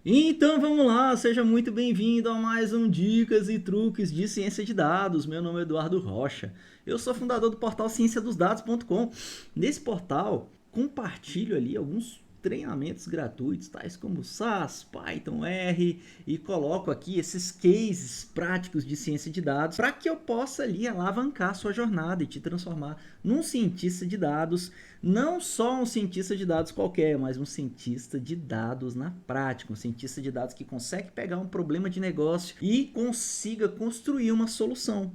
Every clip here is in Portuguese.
Então vamos lá, seja muito bem-vindo a mais um Dicas e Truques de Ciência de Dados. Meu nome é Eduardo Rocha. Eu sou fundador do portal cienciadosdados.com. Nesse portal, compartilho ali alguns treinamentos gratuitos, tais como SAS, Python, R, e coloco aqui esses cases práticos de ciência de dados para que eu possa ali alavancar a sua jornada e te transformar num cientista de dados, não só um cientista de dados qualquer, mas um cientista de dados na prática, um cientista de dados que consegue pegar um problema de negócio e consiga construir uma solução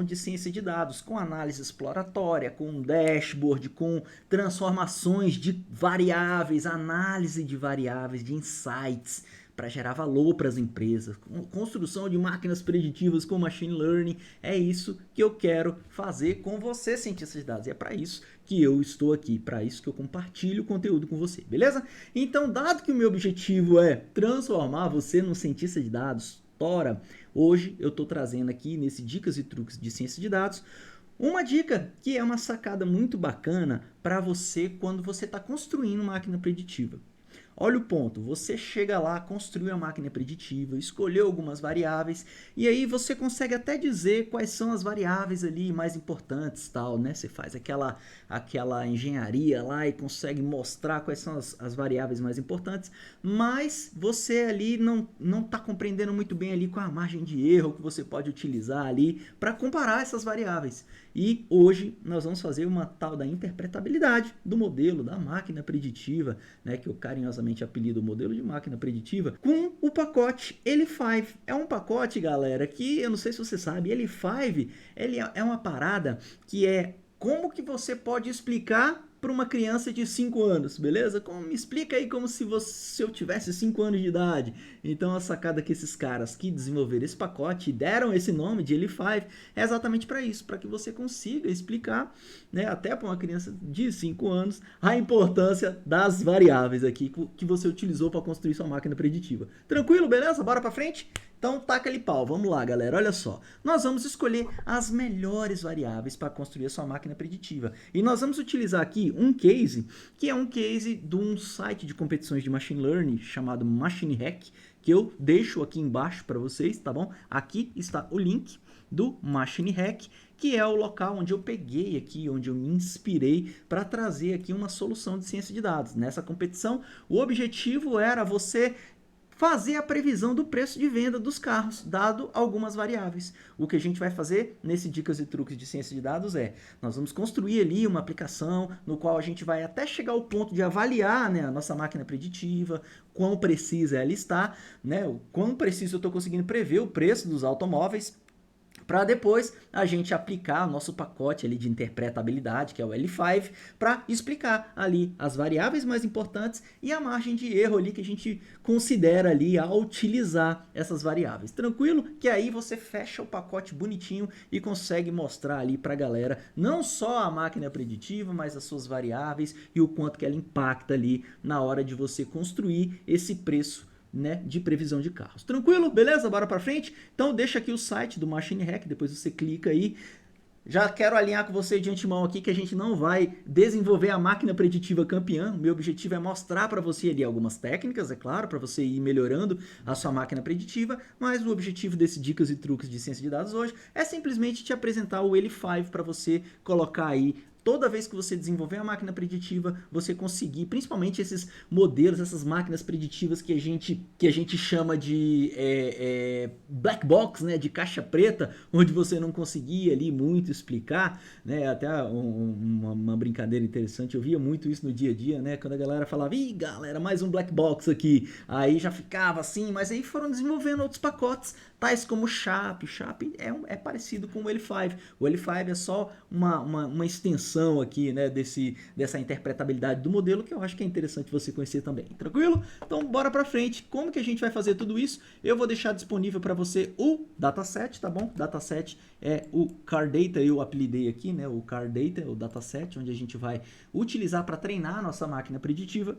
de ciência de dados, com análise exploratória, com um dashboard, com transformações de variáveis, análise de variáveis, de insights, para gerar valor para as empresas, construção de máquinas preditivas com machine learning. É isso que eu quero fazer com você, cientista de dados, e é para isso que eu estou aqui, para isso que eu compartilho o conteúdo com você, beleza? Então, dado que o meu objetivo é transformar você num cientista de dados, hoje eu estou trazendo aqui nesse Dicas e Truques de Ciência de Dados uma dica que é uma sacada muito bacana para você quando você está construindo máquina preditiva. Olha o ponto, você chega lá, construiu a máquina preditiva, escolheu algumas variáveis e aí você consegue até dizer quais são as variáveis ali mais importantes, tal, né? Você faz aquela engenharia lá e consegue mostrar quais são as variáveis mais importantes, mas você ali não está compreendendo muito bem ali qual a margem de erro que você pode utilizar ali para comparar essas variáveis. E hoje nós vamos fazer uma tal da interpretabilidade do modelo da máquina preditiva, né, que eu carinhosamente apelido o modelo de máquina preditiva, com o pacote L5. É um pacote, galera, que eu não sei se você sabe, L5 ele é uma parada que é como que você pode explicar para uma criança de 5 anos, beleza? Me explica aí como se eu tivesse 5 anos de idade. Então a sacada que esses caras que desenvolveram esse pacote e deram esse nome de L5 é exatamente para isso, para que você consiga explicar, né, até para uma criança de 5 anos, a importância das variáveis aqui que você utilizou para construir sua máquina preditiva. Tranquilo, beleza? Bora para frente? Então taca ali pau, vamos lá galera, olha só. Nós vamos escolher as melhores variáveis para construir a sua máquina preditiva. E nós vamos utilizar aqui um case, que é um case de um site de competições de Machine Learning chamado Machine Hack, que eu deixo aqui embaixo para vocês, tá bom? Aqui está o link do Machine Hack, que é o local onde eu peguei aqui, onde eu me inspirei para trazer aqui uma solução de ciência de dados. Nessa competição, o objetivo era você fazer a previsão do preço de venda dos carros, dado algumas variáveis. O que a gente vai fazer nesse Dicas e Truques de Ciência de Dados é, nós vamos construir ali uma aplicação no qual a gente vai até chegar ao ponto de avaliar, né, a nossa máquina preditiva, quão precisa ela está, né, o quão preciso eu estou conseguindo prever o preço dos automóveis, para depois a gente aplicar o nosso pacote ali de interpretabilidade, que é o L5, para explicar ali as variáveis mais importantes e a margem de erro ali que a gente considera ali ao utilizar essas variáveis. Tranquilo? Que aí você fecha o pacote bonitinho e consegue mostrar ali para a galera não só a máquina preditiva, mas as suas variáveis e o quanto que ela impacta ali na hora de você construir esse preço, né, de previsão de carros. Tranquilo? Beleza? Bora para frente? Então deixa aqui o site do Machine Hack, depois você clica aí. Já quero alinhar com você de antemão aqui que a gente não vai desenvolver a máquina preditiva campeã. O meu objetivo é mostrar para você ali algumas técnicas, é claro, para você ir melhorando a sua máquina preditiva, mas o objetivo desse Dicas e Truques de Ciência de Dados hoje é simplesmente te apresentar o L5 para você colocar aí toda vez que você desenvolver a máquina preditiva, você conseguir, principalmente esses modelos, essas máquinas preditivas que a gente chama de black box, né, de caixa preta, onde você não conseguia ali muito explicar, né, até uma brincadeira interessante, eu via muito isso no dia a dia, né, quando a galera falava, ih galera, mais um black box aqui, aí já ficava assim, mas aí foram desenvolvendo outros pacotes, tais como o SHAP. SHAP é parecido com o L5. O L5 é só uma extensão aqui, né, dessa interpretabilidade do modelo, que eu acho que é interessante você conhecer também. Tranquilo? Então bora pra frente. Como que a gente vai fazer tudo isso? Eu vou deixar disponível para você o dataset, tá bom? Dataset é o Car Data, eu apelidei aqui, né, o Car Data, o dataset, onde a gente vai utilizar para treinar a nossa máquina preditiva.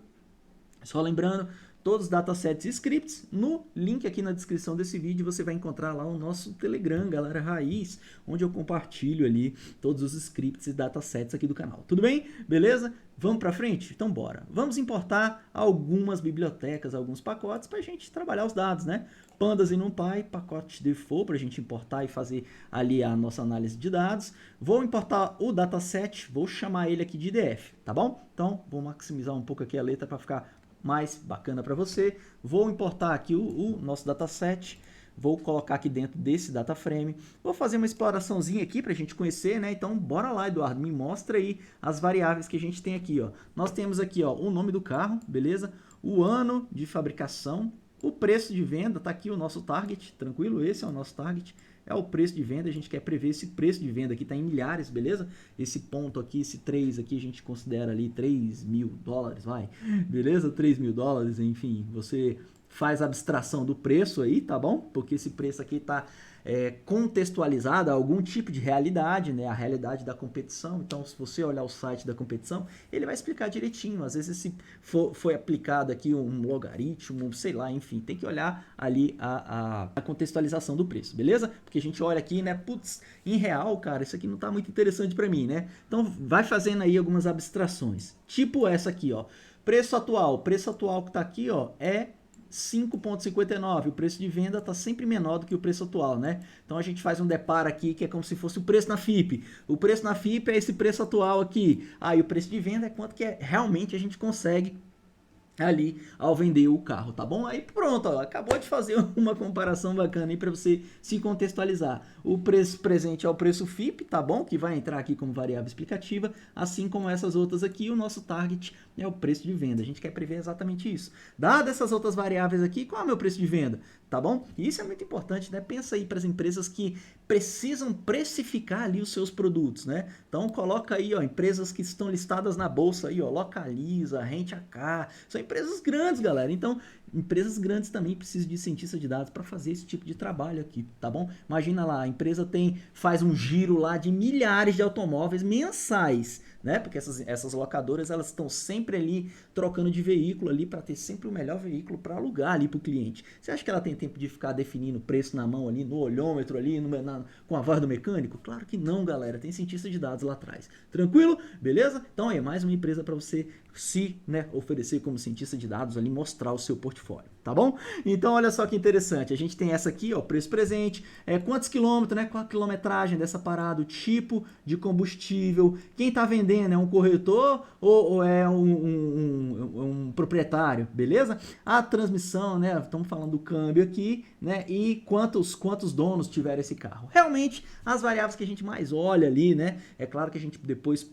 Só lembrando, todos os datasets e scripts. No link aqui na descrição desse vídeo você vai encontrar lá o nosso Telegram, galera raiz, onde eu compartilho ali todos os scripts e datasets aqui do canal. Tudo bem? Beleza? Vamos para frente? Então bora. Vamos importar algumas bibliotecas, alguns pacotes para a gente trabalhar os dados, né? Pandas e NumPy, pacote default para a gente importar e fazer ali a nossa análise de dados. Vou importar o dataset, vou chamar ele aqui de IDF, tá bom? Então vou maximizar um pouco aqui a letra para ficar mais bacana para você. Vou importar aqui o nosso dataset. Vou colocar aqui dentro desse data frame. Vou fazer uma exploraçãozinha aqui para a gente conhecer, né? Então, bora lá, Eduardo, me mostra aí as variáveis que a gente tem aqui, ó. Nós temos aqui, ó, o nome do carro, beleza? O ano de fabricação, o preço de venda, tá aqui o nosso target, tranquilo? Esse é o nosso target, é o preço de venda. A gente quer prever esse preço de venda aqui, tá em milhares, beleza? Esse ponto aqui, esse 3 aqui, a gente considera ali 3 mil dólares, vai, beleza? 3 mil dólares, enfim, você faz a abstração do preço aí, tá bom? Porque esse preço aqui está contextualizado a algum tipo de realidade, né? A realidade da competição. Então, se você olhar o site da competição, ele vai explicar direitinho. Às vezes, se foi aplicado aqui um logaritmo, sei lá, enfim, tem que olhar ali a contextualização do preço, beleza? Porque a gente olha aqui, né? Putz, em real, cara, isso aqui não está muito interessante para mim, né? Então, vai fazendo aí algumas abstrações. Tipo essa aqui, ó. Preço atual. O preço atual que está aqui, ó, é 5,59, o preço de venda está sempre menor do que o preço atual, né? Então a gente faz um deparo aqui que é como se fosse o preço na FIP. O preço na FIP é esse preço atual aqui. Aí o preço de venda é quanto que realmente a gente consegue ali ao vender o carro, tá bom? Aí pronto, ó, acabou de fazer uma comparação bacana aí para você se contextualizar. O preço presente é o preço FIP, tá bom? Que vai entrar aqui como variável explicativa, assim como essas outras aqui, o nosso target é o preço de venda. A gente quer prever exatamente isso. Dadas essas outras variáveis aqui, qual é o meu preço de venda? Tá bom? E isso é muito importante, né? Pensa aí para as empresas que precisam precificar ali os seus produtos, né? Então coloca aí, ó, empresas que estão listadas na bolsa aí, ó, Localiza, Rent a Car, são empresas grandes, galera. Então, empresas grandes também precisam de cientista de dados para fazer esse tipo de trabalho aqui, tá bom? Imagina lá, a empresa faz um giro lá de milhares de automóveis mensais, né? Porque essas locadoras, elas estão sempre ali trocando de veículo ali para ter sempre o melhor veículo para alugar ali para o cliente. Você acha que ela tem tempo de ficar definindo o preço na mão ali, no olhômetro ali, com a voz do mecânico? Claro que não, galera. Tem cientista de dados lá atrás. Tranquilo? Beleza? Então é mais uma empresa para você oferecer como cientista de dados ali, mostrar o seu portfólio, tá bom? Então olha só que interessante, a gente tem essa aqui, ó, preço presente, quantos quilômetros, né, qual a quilometragem dessa parada, o tipo de combustível, quem tá vendendo é um corretor ou é um proprietário, beleza? A transmissão, né, estamos falando do câmbio aqui, né, e quantos donos tiveram esse carro. Realmente, as variáveis que a gente mais olha ali, né, é claro que a gente depois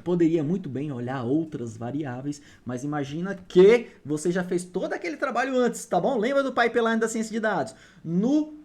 poderia muito bem olhar outras variáveis, mas imagina que você já fez todo aquele trabalho antes, tá bom? Lembra do pipeline da ciência de dados?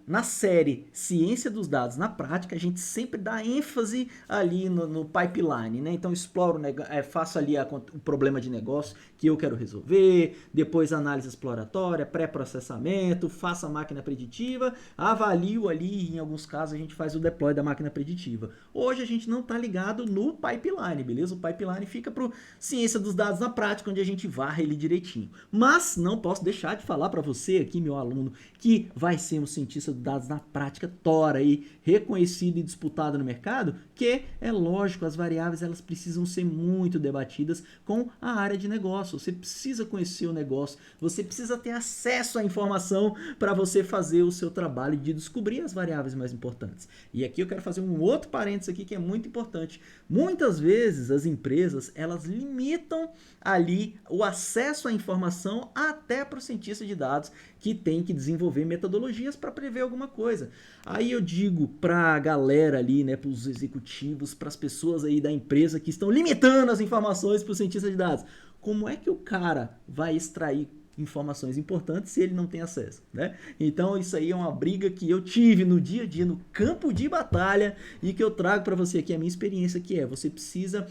Na série Ciência dos Dados na Prática, a gente sempre dá ênfase ali no pipeline, né? Então, exploro, faço ali o problema de negócio que eu quero resolver, depois análise exploratória, pré-processamento, faço a máquina preditiva, avalio ali, em alguns casos a gente faz o deploy da máquina preditiva. Hoje a gente não está ligado no pipeline, beleza? O pipeline fica para Ciência dos Dados na Prática, onde a gente varre ele direitinho. Mas não posso deixar de falar para você aqui, meu aluno, que vai ser um cientista de dados na prática tora aí, reconhecido e disputado no mercado, que é lógico, as variáveis elas precisam ser muito debatidas com a área de negócio. Você precisa conhecer o negócio, você precisa ter acesso à informação para você fazer o seu trabalho de descobrir as variáveis mais importantes. E aqui eu quero fazer um outro parênteses aqui que é muito importante. Muitas vezes as empresas, elas limitam ali o acesso à informação até para o cientista de dados que tem que desenvolver metodologias para prever alguma coisa. Aí eu digo para a galera ali, né, para os executivos, para as pessoas aí da empresa que estão limitando as informações para o cientista de dados. Como é que o cara vai extrair informações importantes se ele não tem acesso, né? Então isso aí é uma briga que eu tive no dia a dia, no campo de batalha, e que eu trago para você aqui a minha experiência, que você precisa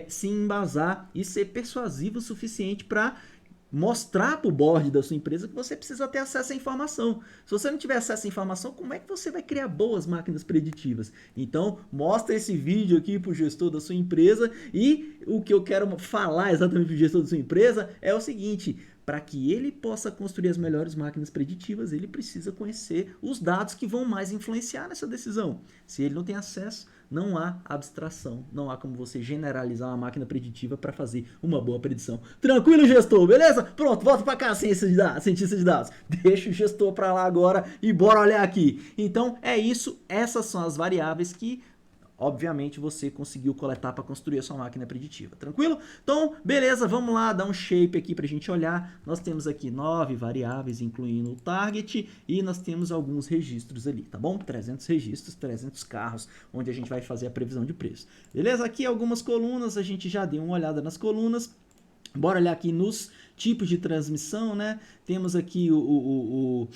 se embasar e ser persuasivo o suficiente para mostrar para o board da sua empresa que você precisa ter acesso à informação. Se você não tiver acesso à informação, como é que você vai criar boas máquinas preditivas? Então, mostra esse vídeo aqui para o gestor da sua empresa, e o que eu quero falar exatamente para o gestor da sua empresa é o seguinte: para que ele possa construir as melhores máquinas preditivas, ele precisa conhecer os dados que vão mais influenciar nessa decisão. Se ele não tem acesso, não há abstração, não há como você generalizar uma máquina preditiva para fazer uma boa predição. Tranquilo, gestor? Beleza? Pronto, volta para cá, cientista de dados. Deixa o gestor para lá agora e bora olhar aqui. Então, é isso. Essas são as variáveis que obviamente você conseguiu coletar para construir a sua máquina preditiva, tranquilo? Então, beleza, vamos lá, dar um shape aqui para a gente olhar. Nós temos aqui 9 variáveis, incluindo o target, e nós temos alguns registros ali, tá bom? 300 registros, 300 carros, onde a gente vai fazer a previsão de preço. Beleza? Aqui algumas colunas, a gente já deu uma olhada nas colunas. Bora olhar aqui nos tipos de transmissão, né? Temos aqui o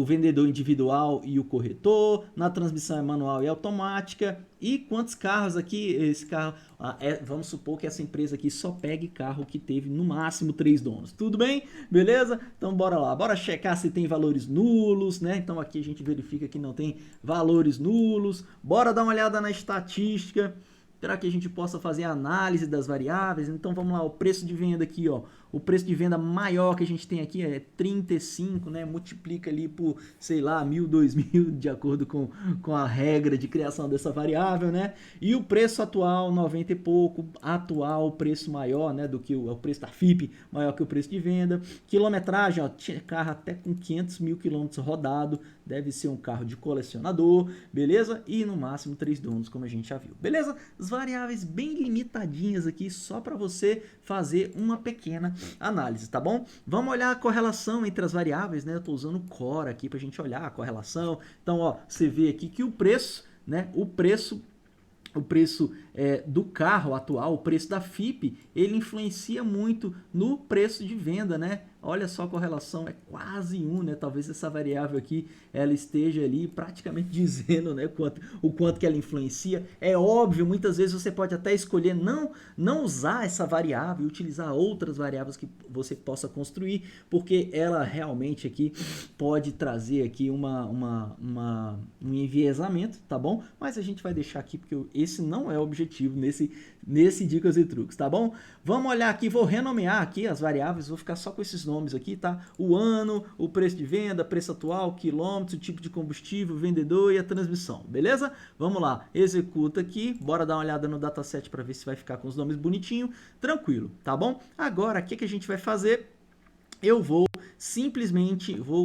vendedor individual e o corretor. Na transmissão é manual e automática. E quantos carros aqui? Esse carro, vamos supor que essa empresa aqui só pegue carro que teve no máximo 3 donos. Tudo bem? Beleza? Então bora lá. Bora checar se tem valores nulos, né? Então aqui a gente verifica que não tem valores nulos. Bora dar uma olhada na estatística, para que a gente possa fazer a análise das variáveis. Então vamos lá, o preço de venda aqui, ó. O preço de venda maior que a gente tem aqui é 35, né? Multiplica ali por, sei lá, 1.000, 2.000, de acordo com a regra de criação dessa variável, né? E o preço atual, 90 e pouco, atual, preço maior, né? Do que o preço da FIP, maior que o preço de venda. Quilometragem, ó, tinha carro até com 500 mil quilômetros rodado, deve ser um carro de colecionador, beleza? E no máximo 3 donos, como a gente já viu, beleza? As variáveis bem limitadinhas aqui, só para você fazer uma pequena análise, tá bom? Vamos olhar a correlação entre as variáveis, né? Eu estou usando o Core aqui para a gente olhar a correlação. Então, ó, você vê aqui que o preço, né? O preço do carro atual, o preço da FIP, ele influencia muito no preço de venda, né? Olha só a correlação, é quase 1, né? Talvez essa variável aqui, ela esteja ali praticamente dizendo, né, o quanto que ela influencia. É óbvio, muitas vezes você pode até escolher não usar essa variável e utilizar outras variáveis que você possa construir, porque ela realmente aqui pode trazer aqui um enviesamento, tá bom? Mas a gente vai deixar aqui porque esse não é o objetivo nesse Dicas e Truques, tá bom? Vamos olhar aqui, vou renomear aqui as variáveis, vou ficar só com esses nomes aqui, tá? O ano, o preço de venda, preço atual, quilômetros, tipo de combustível, vendedor e a transmissão, beleza? Vamos lá, executa aqui, bora dar uma olhada no dataset para ver se vai ficar com os nomes bonitinho, tranquilo, tá bom? Agora, o que a gente vai fazer? Eu vou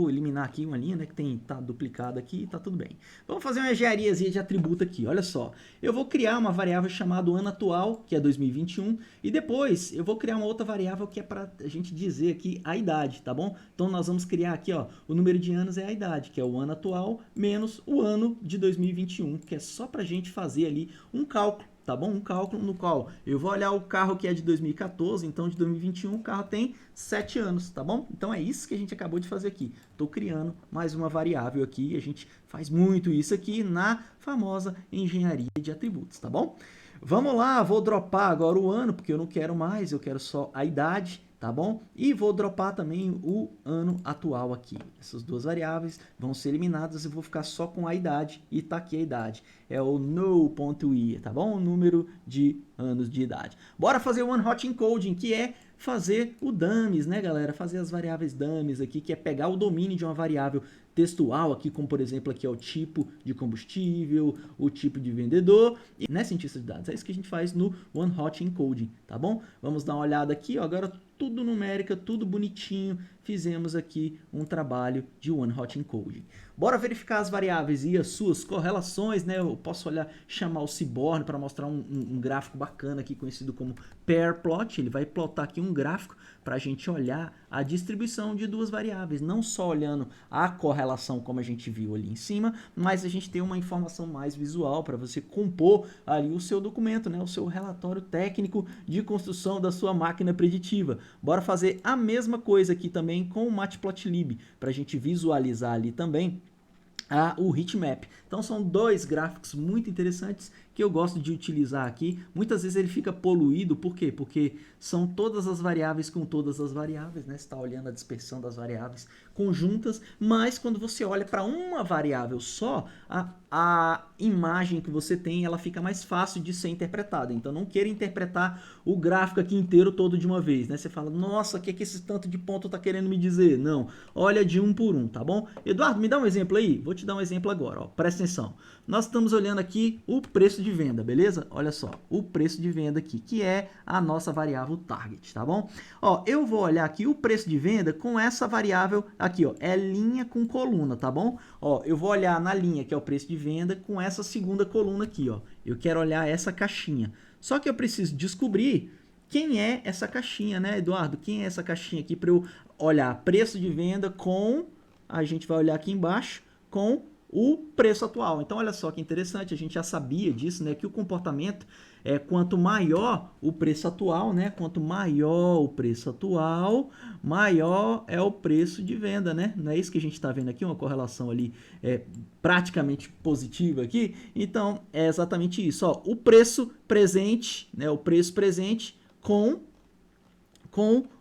eliminar aqui uma linha, né, que tá duplicada aqui, tá tudo bem. Vamos fazer uma engenhariazinha de atributo aqui, olha só. Eu vou criar uma variável chamada ano atual, que é 2021, e depois eu vou criar uma outra variável que é para a gente dizer aqui a idade, tá bom? Então nós vamos criar aqui, ó, o número de anos é a idade, que é o ano atual menos o ano de 2021, que é só para a gente fazer ali um cálculo. Tá bom? Um cálculo no qual eu vou olhar o carro que é de 2014, então de 2021 o carro tem 7 anos, tá bom? Então é isso que a gente acabou de fazer aqui. Estou criando mais uma variável aqui, a gente faz muito isso aqui na famosa engenharia de atributos, tá bom? Vamos lá, vou dropar agora o ano, porque eu não quero mais, eu quero só a idade, tá bom? E vou dropar também o ano atual aqui. Essas duas variáveis vão ser eliminadas e vou ficar só com a idade, e tá aqui a idade. É o no.i, tá bom? O número de anos de idade. Bora fazer o one hot encoding, que é fazer o dummies, né, galera? Fazer as variáveis dummies aqui, que é pegar o domínio de uma variável textual aqui, como por exemplo aqui é o tipo de combustível, o tipo de vendedor, e né, cientista de dados, é isso que a gente faz no one hot encoding, tá bom? Vamos dar uma olhada aqui, ó, agora tudo numérica, tudo bonitinho, fizemos aqui um trabalho de one hot encoding. Bora verificar as variáveis e as suas correlações, né? Eu posso chamar o Seaborn para mostrar um gráfico bacana aqui, conhecido como pair plot. Ele vai plotar aqui um gráfico para a gente olhar a distribuição de duas variáveis, não só olhando a correlação como a gente viu ali em cima, mas a gente tem uma informação mais visual para você compor ali o seu documento, né? O seu relatório técnico de construção da sua máquina preditiva. Bora fazer a mesma coisa aqui também com o Matplotlib, para a gente visualizar ali também o heatmap. Então são dois gráficos muito interessantes que que eu gosto de utilizar aqui. Muitas vezes ele fica poluído, por quê? Porque são todas as variáveis com todas as variáveis, né? Você está olhando a dispersão das variáveis conjuntas, mas quando você olha para uma variável só, a imagem que você tem, ela fica mais fácil de ser interpretada. Então, não queira interpretar o gráfico aqui inteiro todo de uma vez, né? Você fala, nossa, o que é que esse tanto de ponto está querendo me dizer? Não, olha de um por um, tá bom? Eduardo, me dá um exemplo aí? Vou te dar um exemplo agora, ó. Presta atenção. Nós estamos olhando aqui o preço de venda, beleza? Olha só, o preço de venda aqui, que é a nossa variável target, tá bom? Ó, eu vou olhar aqui o preço de venda com essa variável aqui, ó, é linha com coluna, tá bom? Ó, eu vou olhar na linha, que é o preço de venda, com essa segunda coluna aqui, ó. Eu quero olhar essa caixinha. Só que eu preciso descobrir quem é essa caixinha, né, Eduardo? Quem é essa caixinha aqui para eu olhar preço de venda com, a gente vai olhar aqui embaixo, com o preço atual. Então, olha só que interessante, a gente já sabia disso, né, que o comportamento é quanto maior o preço atual, né, quanto maior o preço atual, maior é o preço de venda, né? Não é isso que a gente está vendo aqui, uma correlação ali praticamente positiva aqui? Então, é exatamente isso, ó, o preço presente, né, o preço presente com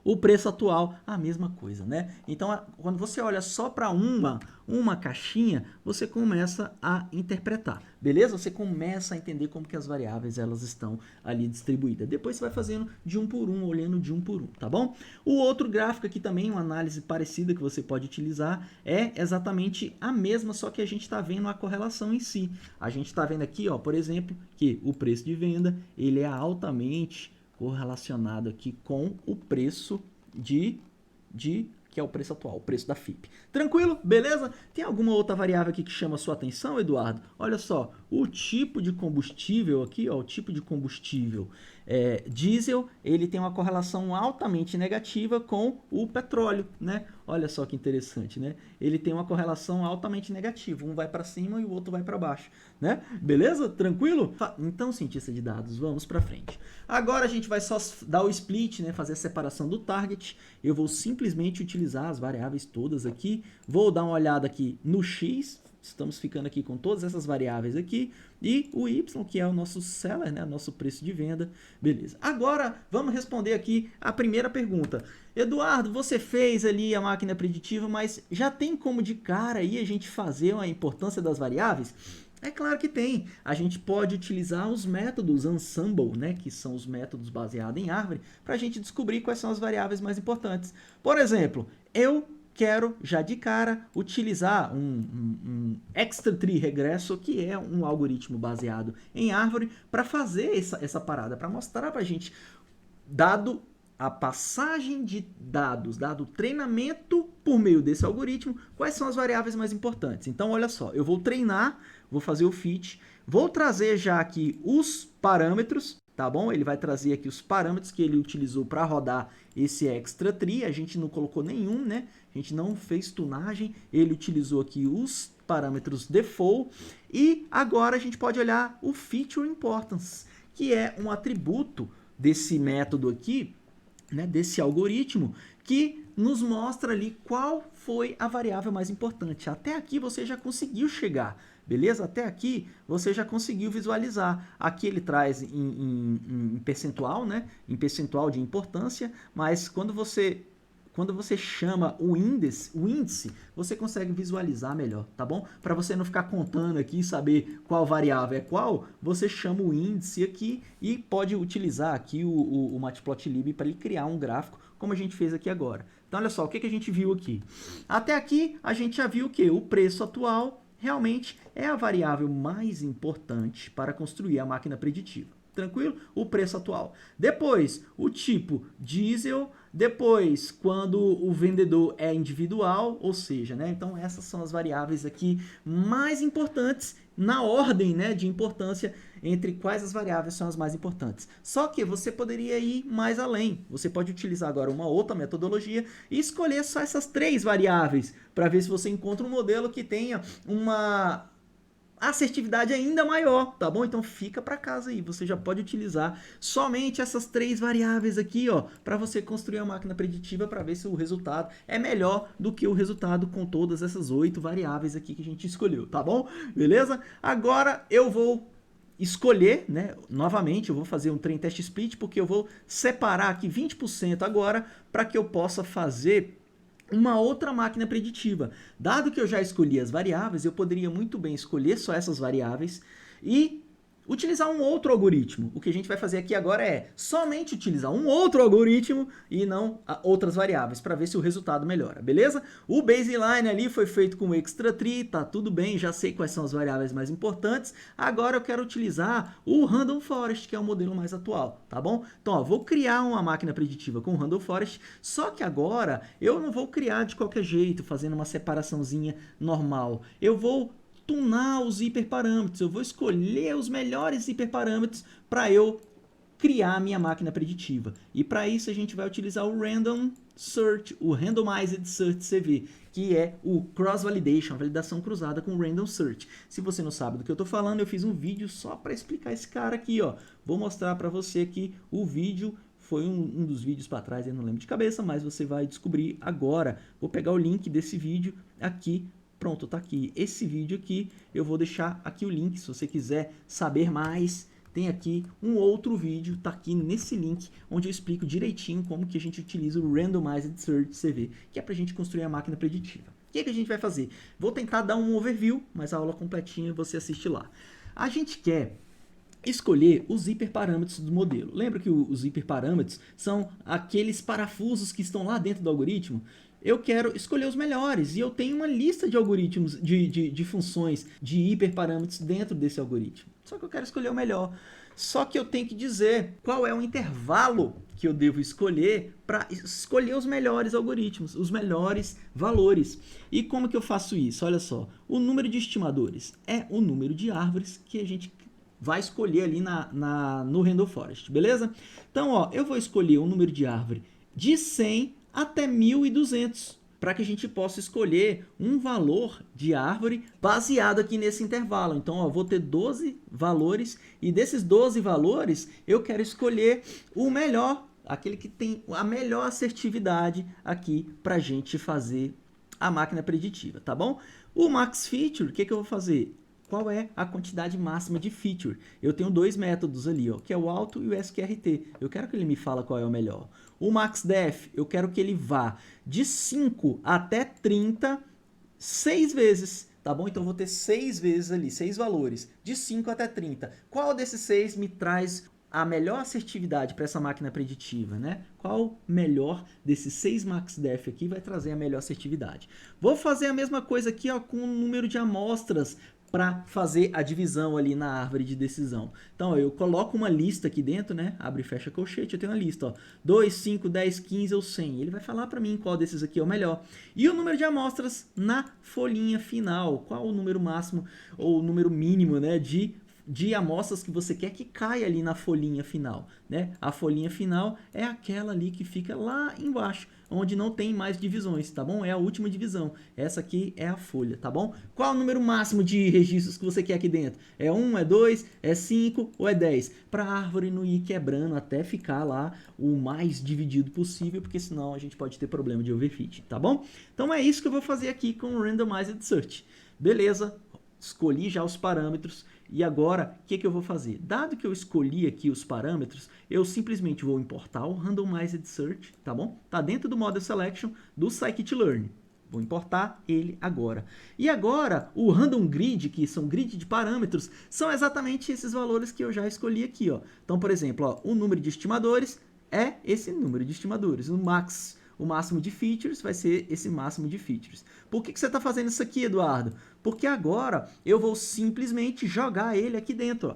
o preço atual, a mesma coisa, né? Então, quando você olha só para uma caixinha, você começa a interpretar, beleza? Você começa a entender como que as variáveis elas estão ali distribuídas. Depois você vai fazendo de um por um, olhando de um por um, tá bom? O outro gráfico aqui também, uma análise parecida que você pode utilizar, é exatamente a mesma, só que a gente está vendo a correlação em si. A gente está vendo aqui, ó, por exemplo, que o preço de venda, ele é altamente correlacionado aqui com o preço que é o preço atual, o preço da FIP. Tranquilo? Beleza? Tem alguma outra variável aqui que chama a sua atenção, Eduardo? Olha só, o tipo de combustível aqui, ó, o tipo de combustível diesel, ele tem uma correlação altamente negativa com o petróleo, né? Olha só que interessante, né? Ele tem uma correlação altamente negativa, um vai para cima e o outro vai para baixo, né? Beleza? Tranquilo? Então, cientista de dados, vamos para frente. Agora a gente vai só dar o split, né? Fazer a separação do target. Eu vou simplesmente utilizar as variáveis todas aqui. Vou dar uma olhada aqui no X. Estamos ficando aqui com todas essas variáveis aqui. E o Y, que é o nosso seller, né? Nosso preço de venda. Beleza. Agora, vamos responder aqui a primeira pergunta. Eduardo, você fez ali a máquina preditiva, mas já tem como de cara aí a gente fazer a importância das variáveis? É claro que tem. A gente pode utilizar os métodos Ensemble, né, que são os métodos baseados em árvore, para a gente descobrir quais são as variáveis mais importantes. Por exemplo, eu quero já de cara utilizar um Extra Tree Regresso, que é um algoritmo baseado em árvore, para fazer essa parada, para mostrar para a gente, dado a passagem de dados, dado o treinamento por meio desse algoritmo, quais são as variáveis mais importantes. Então, olha só, eu vou treinar, vou fazer o fit, vou trazer já aqui os parâmetros, tá bom? Ele vai trazer aqui os parâmetros que ele utilizou para rodar esse extra tree, a gente não colocou nenhum, né? A gente não fez tunagem, ele utilizou aqui os parâmetros default, e agora a gente pode olhar o feature importance, que é um atributo desse método aqui, né, desse algoritmo, que nos mostra ali qual foi a variável mais importante. Até aqui você já conseguiu chegar, beleza? Até aqui você já conseguiu visualizar. Aqui ele traz em percentual, né, em percentual de importância, mas quando você chama o índice, você consegue visualizar melhor, tá bom? Para você não ficar contando aqui e saber qual variável é qual, você chama o índice aqui e pode utilizar aqui o Matplotlib para ele criar um gráfico, como a gente fez aqui agora. Então, olha só, o que a gente viu aqui? Até aqui, a gente já viu que o preço atual realmente é a variável mais importante para construir a máquina preditiva. Tranquilo? O preço atual. Depois, o tipo diesel. Depois, quando o vendedor é individual, ou seja, né? Então essas são as variáveis aqui mais importantes na ordem, né, de importância entre quais as variáveis são as mais importantes. Só que você poderia ir mais além. Você pode utilizar agora uma outra metodologia e escolher só essas 3 variáveis para ver se você encontra um modelo que tenha uma assertividade ainda maior, tá bom? Então fica para casa aí, você já pode utilizar somente essas 3 variáveis aqui, ó, para você construir a máquina preditiva para ver se o resultado é melhor do que o resultado com todas essas 8 variáveis aqui que a gente escolheu, tá bom? Beleza? Agora eu vou escolher, né, novamente, eu vou fazer um train test split, porque eu vou separar aqui 20% agora, para que eu possa fazer uma outra máquina preditiva. Dado que eu já escolhi as variáveis, eu poderia muito bem escolher só essas variáveis e utilizar um outro algoritmo. O que a gente vai fazer aqui agora é somente utilizar um outro algoritmo e não outras variáveis, para ver se o resultado melhora, beleza? O baseline ali foi feito com o extra tree, tá tudo bem, já sei quais são as variáveis mais importantes. Agora eu quero utilizar o random forest, que é o modelo mais atual, tá bom? Então, ó, vou criar uma máquina preditiva com o random forest, só que agora eu não vou criar de qualquer jeito, fazendo uma separaçãozinha normal. Eu vou tunar os hiperparâmetros, eu vou escolher os melhores hiperparâmetros para eu criar a minha máquina preditiva. E para isso a gente vai utilizar o Random Search, o Randomized Search CV, que é o Cross Validation, a validação cruzada com o Random Search. Se você não sabe do que eu estou falando, eu fiz um vídeo só para explicar esse cara aqui, ó. Vou mostrar para você aqui o vídeo. Foi um dos vídeos para trás, eu não lembro de cabeça, mas você vai descobrir agora. Vou pegar o link desse vídeo aqui. Pronto, tá aqui. Esse vídeo aqui, eu vou deixar aqui o link, se você quiser saber mais, tem aqui um outro vídeo, tá aqui nesse link, onde eu explico direitinho como que a gente utiliza o Randomized Search CV, que é pra gente construir a máquina preditiva. O que a gente vai fazer? Vou tentar dar um overview, mas a aula completinha você assiste lá. A gente quer escolher os hiperparâmetros do modelo. Lembra que os hiperparâmetros são aqueles parafusos que estão lá dentro do algoritmo? Eu quero escolher os melhores e eu tenho uma lista de algoritmos, de funções, de hiperparâmetros dentro desse algoritmo. Só que eu quero escolher o melhor. Só que eu tenho que dizer qual é o intervalo que eu devo escolher para escolher os melhores algoritmos, os melhores valores. E como que eu faço isso? Olha só, o número de estimadores é o número de árvores que a gente vai escolher ali no Random Forest, beleza? Então, ó, eu vou escolher um número de árvore de 100 até 1.200, para que a gente possa escolher um valor de árvore baseado aqui nesse intervalo. Então, ó, vou ter 12 valores, e desses 12 valores, eu quero escolher o melhor, aquele que tem a melhor assertividade aqui para a gente fazer a máquina preditiva, tá bom? O max feature, o que eu vou fazer? Qual é a quantidade máxima de feature? Eu tenho dois métodos ali, ó, que é o auto e o sqrt. Eu quero que ele me fale qual é o melhor. O maxdef, eu quero que ele vá de 5 até 30, 6 vezes, tá bom? Então, eu vou ter 6 vezes ali, 6 valores, de 5 até 30. Qual desses 6 me traz a melhor assertividade para essa máquina preditiva, né? Qual melhor desses 6 maxdef aqui vai trazer a melhor assertividade? Vou fazer a mesma coisa aqui, ó, com o número de amostras para fazer a divisão ali na árvore de decisão. Então, ó, eu coloco uma lista aqui dentro, né? Abre e fecha colchete, eu tenho uma lista, ó. 2, 5, 10, 15 ou 100. Ele vai falar para mim qual desses aqui é o melhor. E o número de amostras na folhinha final. Qual o número máximo ou o número mínimo, né, de amostras que você quer que caia ali na folhinha final, né? A folhinha final é aquela ali que fica lá embaixo, onde não tem mais divisões, tá bom? É a última divisão. Essa aqui é a folha, tá bom? Qual é o número máximo de registros que você quer aqui dentro? É 1, é 2, é 5 ou é 10? Para a árvore não ir quebrando até ficar lá o mais dividido possível, porque senão a gente pode ter problema de overfit, tá bom? Então é isso que eu vou fazer aqui com o Randomized Search. Beleza, escolhi já os parâmetros. E agora, o que eu vou fazer? Dado que eu escolhi aqui os parâmetros, eu simplesmente vou importar o Randomized Search, tá bom? Tá dentro do Model Selection do Scikit-Learn. Vou importar ele agora. E agora, o Random Grid, que são grid de parâmetros, são exatamente esses valores que eu já escolhi aqui, ó. Então, por exemplo, ó, o número de estimadores é esse número de estimadores. O máximo de features vai ser esse máximo de features. Por que você está fazendo isso aqui, Eduardo? Porque agora eu vou simplesmente jogar ele aqui dentro. Ó.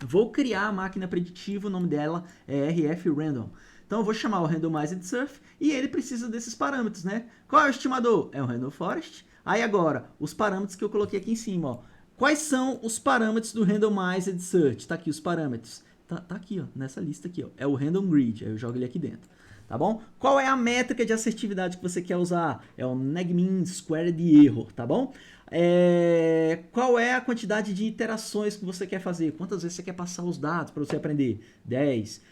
Vou criar a máquina preditiva, o nome dela é RF Random. Então eu vou chamar o Randomized Surf e ele precisa desses parâmetros, né? Qual é o estimador? É o Random Forest. Aí agora, os parâmetros que eu coloquei aqui em cima. Ó. Quais são os parâmetros do Randomized Search? Está aqui os parâmetros. Tá aqui, ó, nessa lista aqui. Ó. É o Random Grid. Aí eu jogo ele aqui dentro. Tá bom? Qual é a métrica de assertividade que você quer usar? É o Negmin Squared Error, tá bom? Qual é a quantidade de iterações que você quer fazer? Quantas vezes você quer passar os dados para você aprender? 10.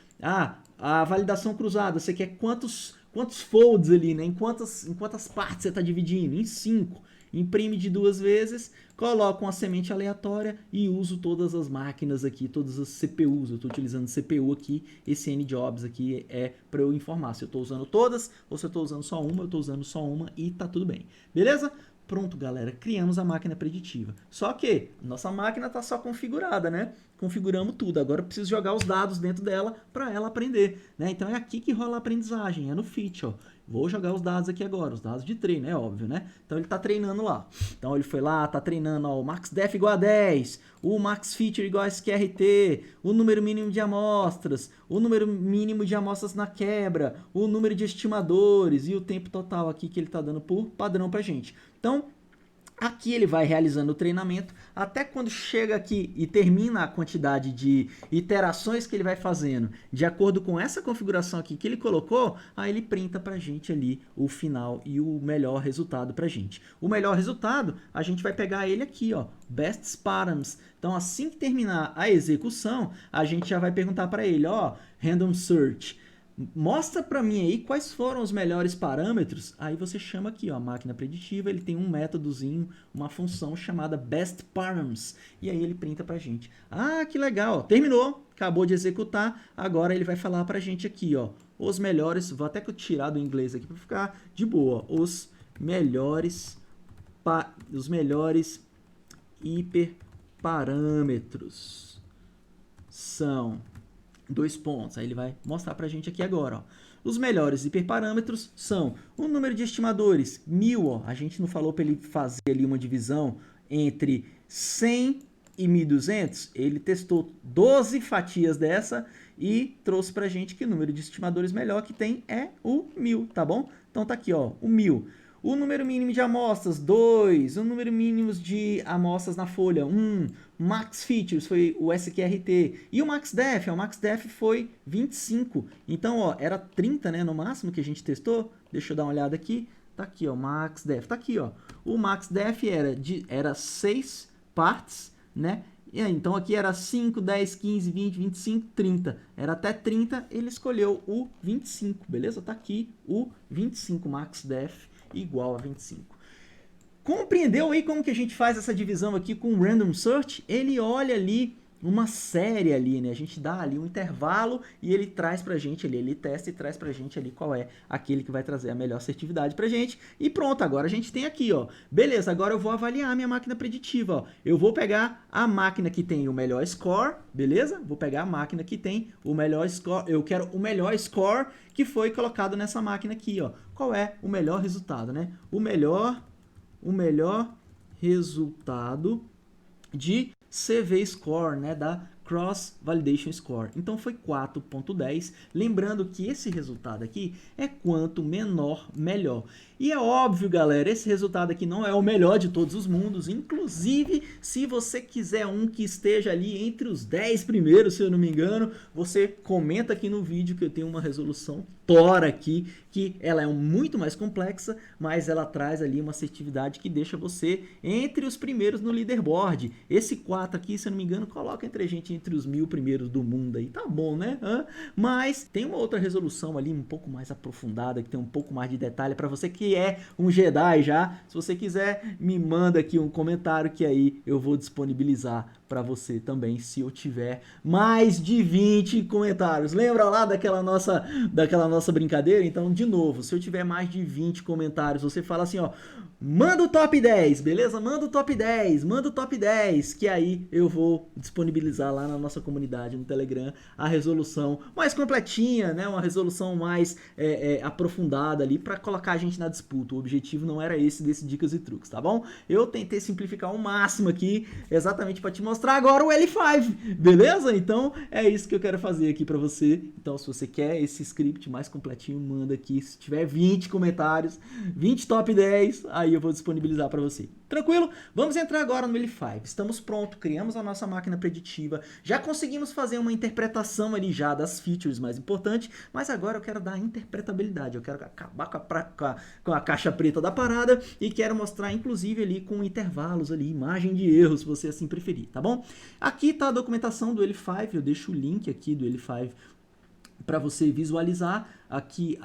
A validação cruzada, você quer quantos folds ali, né? Em quantas partes você está dividindo? Em 5. imprime de 2 vezes, coloco uma semente aleatória e uso todas as máquinas aqui, todas as CPUs. Eu estou utilizando CPU aqui, esse NJobs aqui é para eu informar se eu estou usando todas ou se eu estou usando só uma. Eu estou usando só uma e tá tudo bem. Beleza? Pronto, galera, criamos a máquina preditiva. Só que nossa máquina está só configurada, né? Configuramos tudo. Agora eu preciso jogar os dados dentro dela para ela aprender, né? Então é aqui que rola a aprendizagem, é no Fit, ó. Vou jogar os dados aqui agora, os dados de treino, é óbvio, né? Então ele está treinando lá. Então ele foi lá, está treinando, ó, o MaxDef igual a 10, o MaxFeature igual a SQRT, o número mínimo de amostras, o número mínimo de amostras na quebra, o número de estimadores e o tempo total aqui que ele está dando por padrão para gente. Então, aqui ele vai realizando o treinamento até quando chega aqui e termina a quantidade de iterações que ele vai fazendo de acordo com essa configuração aqui que ele colocou, aí ele printa pra gente ali o final e o melhor resultado pra gente. O melhor resultado, a gente vai pegar ele aqui, ó, Best Params. Então assim que terminar a execução, a gente já vai perguntar para ele, ó, Random Search, mostra para mim aí quais foram os melhores parâmetros. Aí você chama aqui, ó, a máquina preditiva, ele tem um métodozinho, uma função chamada Best Params. E aí ele printa pra gente. Ah, que legal, terminou, acabou de executar. Agora ele vai falar pra gente aqui, ó, os melhores, vou até tirar do inglês aqui para ficar de boa. Os melhores hiperparâmetros são... 2 pontos, aí ele vai mostrar pra gente aqui agora, ó. Os melhores hiperparâmetros são o número de estimadores, 1000, ó. A gente não falou para ele fazer ali uma divisão entre 100 e 1200, ele testou 12 fatias dessa e trouxe pra gente que o número de estimadores melhor que tem é o 1000, tá bom? Então tá aqui, ó, o 1000. O número mínimo de amostras, 2. O número mínimo de amostras na folha, 1. Max Features foi o SQRT. E o MaxDef, o MaxDef foi 25. Então, ó, era 30, né, no máximo que a gente testou. Deixa eu dar uma olhada aqui. Tá aqui, ó, MaxDef. Tá aqui, ó. O MaxDef era 6 partes, né? E aí, então aqui era 5, 10, 15, 20, 25, 30. Era até 30, ele escolheu o 25, beleza? Tá aqui o 25 MaxDef igual a 25. Compreendeu aí como que a gente faz essa divisão aqui com o Random Search? Ele olha ali uma série ali, né? A gente dá ali um intervalo e ele traz pra gente ali, ele testa e traz pra gente ali qual é aquele que vai trazer a melhor assertividade pra gente. E pronto, agora a gente tem aqui, ó. Beleza, agora eu vou avaliar a minha máquina preditiva, ó. Eu vou pegar a máquina que tem o melhor score, beleza? Vou pegar a máquina que tem o melhor score. Eu quero o melhor score que foi colocado nessa máquina aqui, ó. Qual é o melhor resultado, né? O melhor resultado de CV Score, né, da Cross Validation Score. Então foi 4.10. Lembrando que esse resultado aqui é quanto menor, melhor. E é óbvio, galera, esse resultado aqui não é o melhor de todos os mundos. Inclusive, se você quiser um que esteja ali entre os 10 primeiros, se eu não me engano, você comenta aqui no vídeo que eu tenho uma resolução Thor aqui, que ela é muito mais complexa, mas ela traz ali uma assertividade que deixa você entre os primeiros no leaderboard. Esse 4 aqui, se eu não me engano, coloca entre a gente entre os 1000 primeiros do mundo aí, tá bom, né? Mas tem uma outra resolução ali um pouco mais aprofundada, que tem um pouco mais de detalhe para você que é um Jedi já. Se você quiser, me manda aqui um comentário que aí eu vou disponibilizar para você também, se eu tiver mais de 20 comentários. Lembra lá daquela nossa brincadeira? Então, de novo, se eu tiver mais de 20 comentários, você fala assim, ó, manda o top 10, beleza? Manda o top 10, manda o top 10, que aí eu vou disponibilizar lá na nossa comunidade no Telegram a resolução mais completinha, né? Uma resolução mais aprofundada ali para colocar a gente na disputa. O objetivo não era esse desse Dicas e Truques, tá bom? Eu tentei simplificar ao máximo aqui, exatamente para te mostrar agora o L5, beleza? Então é isso que eu quero fazer aqui para você. Então se você quer esse script mais completinho, manda aqui. Se tiver 20 comentários, 20 top 10, aí eu vou disponibilizar para você. Tranquilo? Vamos entrar agora no L5. Estamos prontos, criamos a nossa máquina preditiva, já conseguimos fazer uma interpretação ali já das features mais importantes, mas agora eu quero dar interpretabilidade, eu quero acabar com a caixa preta da parada e quero mostrar inclusive ali com intervalos ali, imagem de erro, se você assim preferir, tá bom? Aqui está a documentação do L5, eu deixo o link aqui do L5 para você visualizar. aqui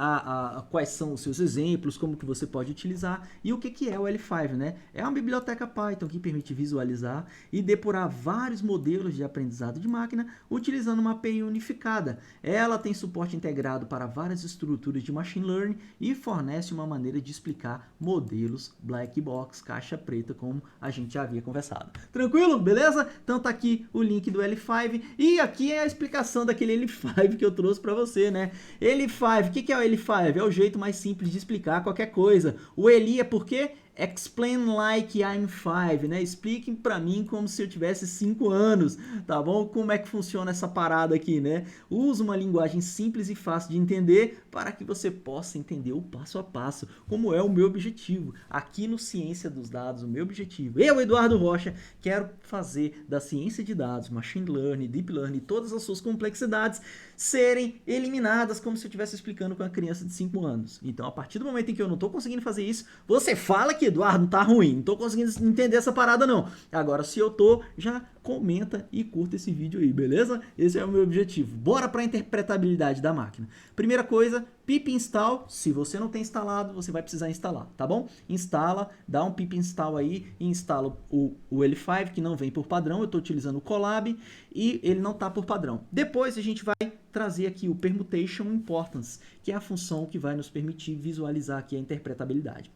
quais são os seus exemplos, como que você pode utilizar e o que é o L5, né? É uma biblioteca Python que permite visualizar e depurar vários modelos de aprendizado de máquina utilizando uma API unificada. Ela tem suporte integrado para várias estruturas de machine learning e fornece uma maneira de explicar modelos black box, caixa preta, como a gente já havia conversado. Tranquilo? Beleza? Então tá aqui o link do L5 e aqui é a explicação daquele L5 que eu trouxe para você, né? L5, o que é o L5? É o jeito mais simples de explicar qualquer coisa. O Eli é por quê? Explain like I'm 5, né? Expliquem para mim como se eu tivesse 5 anos, tá bom? Como é que funciona essa parada aqui, né? Usa uma linguagem simples e fácil de entender para que você possa entender o passo a passo, como é o meu objetivo. Aqui no Ciência dos Dados, o meu objetivo, eu, Eduardo Rocha, quero fazer da ciência de dados, machine learning, deep learning, todas as suas complexidades serem eliminadas como se eu estivesse explicando com uma criança de 5 anos. Então, a partir do momento em que eu não estou conseguindo fazer isso, você fala que, Eduardo, tá ruim, não tô conseguindo entender essa parada não. Agora, se eu tô, já comenta e curta esse vídeo aí, beleza? Esse é o meu objetivo. Bora para a interpretabilidade da máquina. Primeira coisa, pip install. Se você não tem instalado, você vai precisar instalar, tá bom? Instala, dá um pip install aí e instala o L5, que não vem por padrão. Eu estou utilizando o Colab e ele não tá por padrão. Depois a gente vai trazer aqui o Permutation Importance, que é a função que vai nos permitir visualizar aqui a interpretabilidade.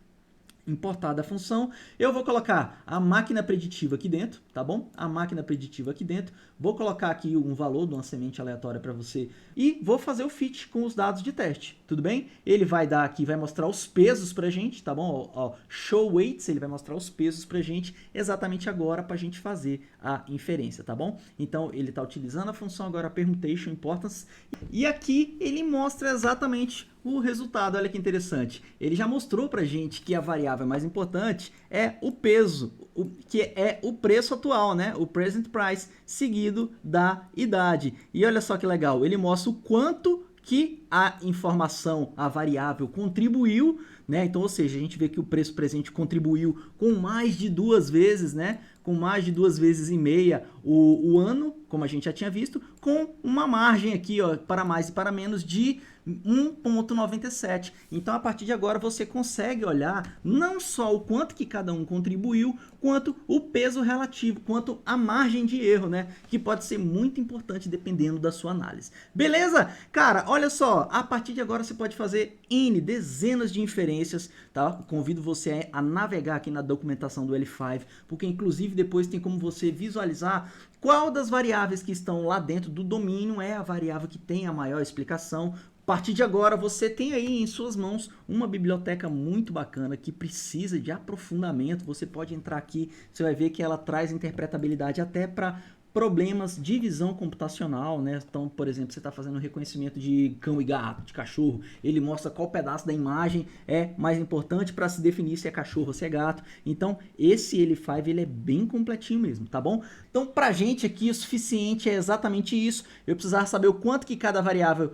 Importada a função, eu vou colocar a máquina preditiva aqui dentro, tá bom? A máquina preditiva aqui dentro, vou colocar aqui um valor de uma semente aleatória para você e vou fazer o fit com os dados de teste, tudo bem? Ele vai dar aqui, vai mostrar os pesos pra gente, tá bom? Ó, show weights, ele vai mostrar os pesos pra gente exatamente agora pra gente fazer a inferência, tá bom? Então, ele tá utilizando a função agora permutation importance e aqui ele mostra exatamente o resultado. Olha que interessante. Ele já mostrou pra gente que a variável mais importante é o peso, que é o preço atual, né? O present price, seguido da idade. E olha só que legal, ele mostra o quanto que a informação, a variável, contribuiu, né? Então, ou seja, a gente vê que o preço presente contribuiu com mais de 2 vezes, né? Com mais de 2 vezes e meia o ano, como a gente já tinha visto, com uma margem aqui, ó, para mais e para menos de 1,97. Então, a partir de agora, você consegue olhar não só o quanto que cada um contribuiu, quanto o peso relativo, quanto a margem de erro, né? Que pode ser muito importante dependendo da sua análise. Beleza? Cara, olha só, a partir de agora você pode fazer dezenas de inferências, tá? Convido você a navegar aqui na documentação do L5, porque inclusive depois tem como você visualizar qual das variáveis que estão lá dentro do domínio é a variável que tem a maior explicação. A partir de agora, você tem aí em suas mãos uma biblioteca muito bacana que precisa de aprofundamento. Você pode entrar aqui, você vai ver que ela traz interpretabilidade até para problemas de visão computacional, né? Então, por exemplo, você está fazendo um reconhecimento de cão e gato, de cachorro, ele mostra qual pedaço da imagem é mais importante para se definir se é cachorro ou se é gato. Então, esse L5 ele é bem completinho mesmo, tá bom? Então, pra gente aqui, o suficiente é exatamente isso. Eu precisava saber o quanto que cada variável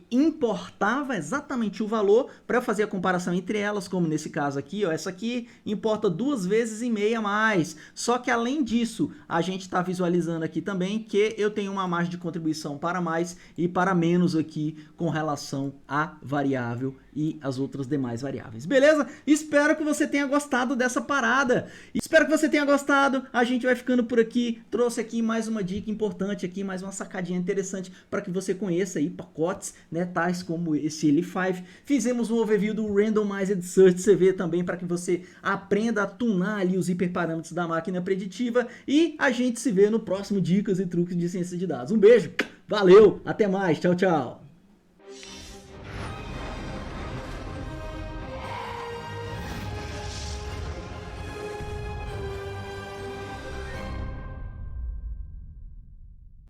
importava exatamente o valor para eu fazer a comparação entre elas, como nesse caso aqui, ó, essa aqui importa 2 vezes e meia mais. Só que além disso, a gente está visualizando aqui também que eu tenho uma margem de contribuição para mais e para menos aqui com relação à variável e as outras demais variáveis. Beleza? Espero que você tenha gostado dessa parada. Espero que você tenha gostado. A gente vai ficando por aqui. Trouxe aqui mais uma dica importante aqui, mais uma sacadinha interessante para que você conheça aí pacotes, né, tais como esse L5. Fizemos um overview do Randomized Search CV também para que você aprenda a tunar ali os hiperparâmetros da máquina preditiva e a gente se vê no próximo Dicas e Truques de Ciência de Dados. Um beijo, valeu, até mais, tchau, tchau.